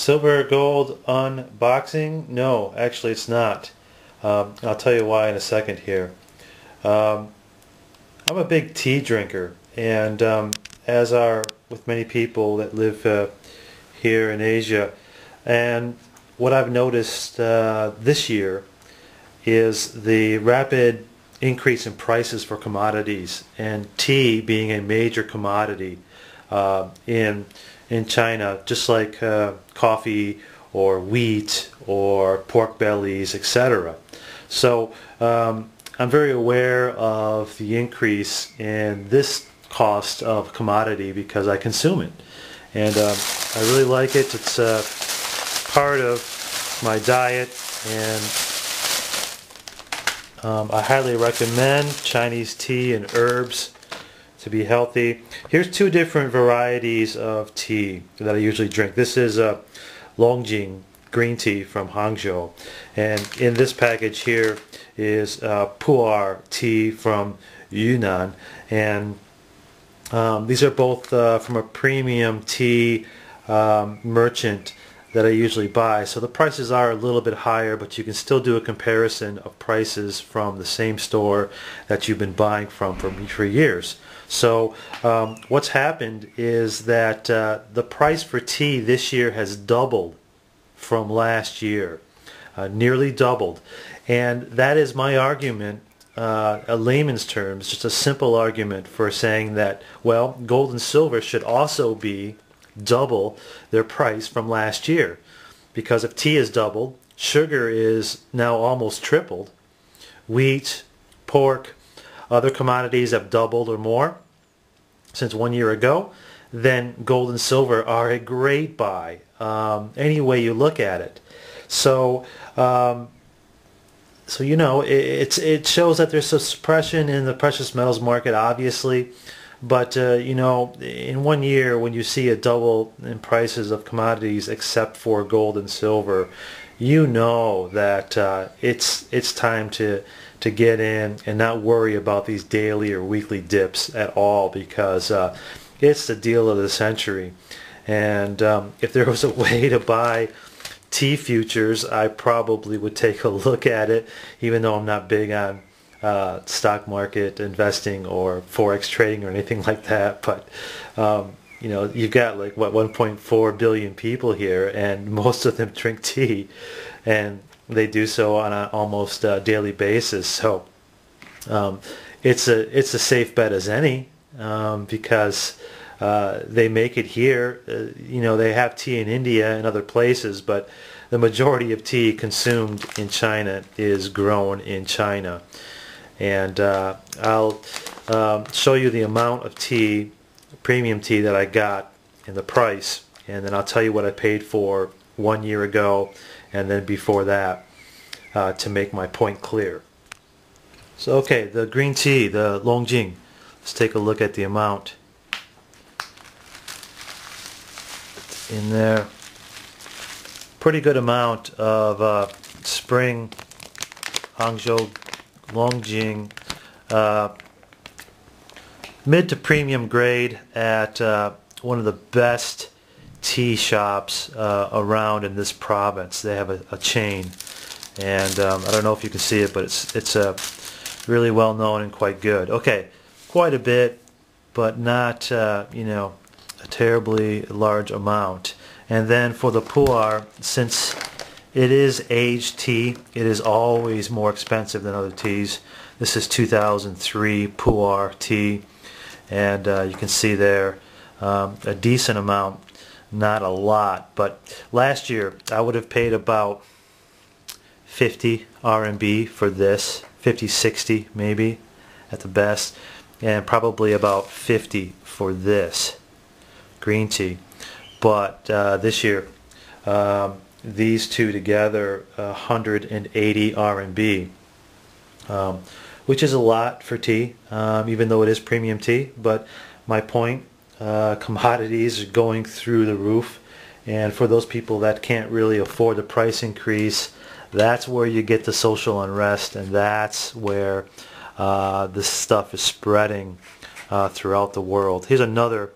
Silver gold unboxing? No, actually it's not. I'll tell you why in a second here. I'm a big tea drinker, and as are with many people that live here in Asia. And what I've noticed this year is the rapid increase in prices for commodities, and tea being a major commodity in China, just like coffee or wheat or pork bellies, etc. So I'm very aware of the increase in this cost of commodity because I consume it, and I really like it. It's part of my diet, and I highly recommend Chinese tea and herbs to be healthy. Here's two different varieties of tea that I usually drink. This is Longjing green tea from Hangzhou, and in this package here is Puh'er tea from Yunnan, and these are both from a premium tea merchant that I usually buy. So the prices are a little bit higher, but you can still do a comparison of prices from the same store that you've been buying from for years. So what's happened is that the price for tea this year has doubled from last year, nearly doubled. And that is my argument, a layman's terms, just a simple argument for saying that, well, gold and silver should also be double their price from last year, because if tea is doubled, sugar is now almost tripled, wheat, pork, other commodities have doubled or more since 1 year ago, then gold and silver are a great buy any way you look at it. So so you know, it shows that there's a suppression in the precious metals market, obviously. But you know, in 1 year, when you see a double in prices of commodities except for gold and silver, you know that it's time to get in and not worry about these daily or weekly dips at all, because it's the deal of the century. And if there was a way to buy tea futures, I probably would take a look at it, even though I'm not big on stock market investing or forex trading or anything like that. But you know, you've got like what 1.4 billion people here, and most of them drink tea, and they do so on an almost daily basis. So it's a safe bet as any, because they make it here. You know, they have tea in India and other places, but the majority of tea consumed in China is grown in China. And I'll show you the amount of tea, premium tea, that I got and the price, and then I'll tell you what I paid for 1 year ago and then before that, to make my point clear. So okay, the green tea, the Longjing, let's take a look at the amount in there. Pretty good amount of spring Hangzhou Longjing, mid to premium grade at one of the best tea shops around in this province. They have a chain, and I don't know if you can see it, but it's really well known and quite good. Okay, quite a bit, but not you know, a terribly large amount. And then for the Puh'er, since it is aged tea, it is always more expensive than other teas. This is 2003 Puh'er tea, and you can see there a decent amount, not a lot. But last year I would have paid about 50 RMB for this, 50, 60 maybe at the best, and probably about 50 for this green tea. But this year, these two together, 180 RMB, which is a lot for tea, even though it is premium tea. But my point, commodities are going through the roof, and for those people that can't really afford the price increase, that's where you get the social unrest, and that's where this stuff is spreading throughout the world. Here's another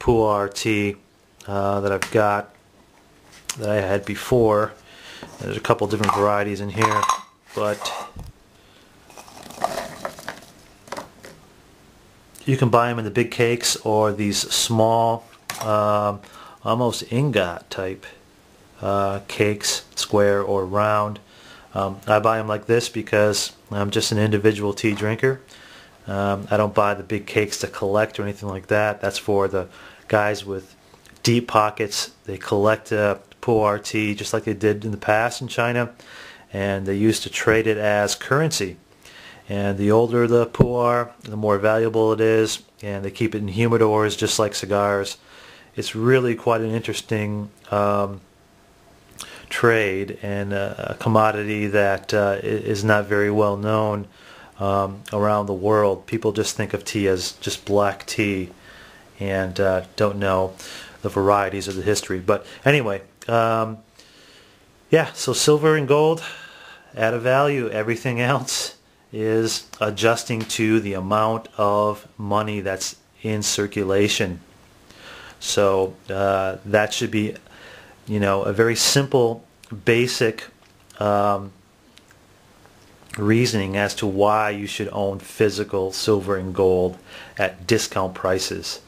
Puh'er tea that I've got. that I had before. There's a couple different varieties in here, but you can buy them in the big cakes or these small, almost ingot type cakes, square or round. I buy them like this because I'm just an individual tea drinker. I don't buy the big cakes to collect or anything like that. That's for the guys with deep pockets. They collect Puh'er tea just like they did in the past in China, and they used to trade it as currency. And the older the Puh'er, the more valuable it is, and they keep it in humidors just like cigars. It's really quite an interesting trade, and a commodity that is not very well known around the world. People just think of tea as just black tea and don't know the varieties of the history. But anyway, yeah, so silver and gold add a value. Everything else is adjusting to the amount of money that's in circulation. So that should be, a very simple, basic reasoning as to why you should own physical silver and gold at discount prices.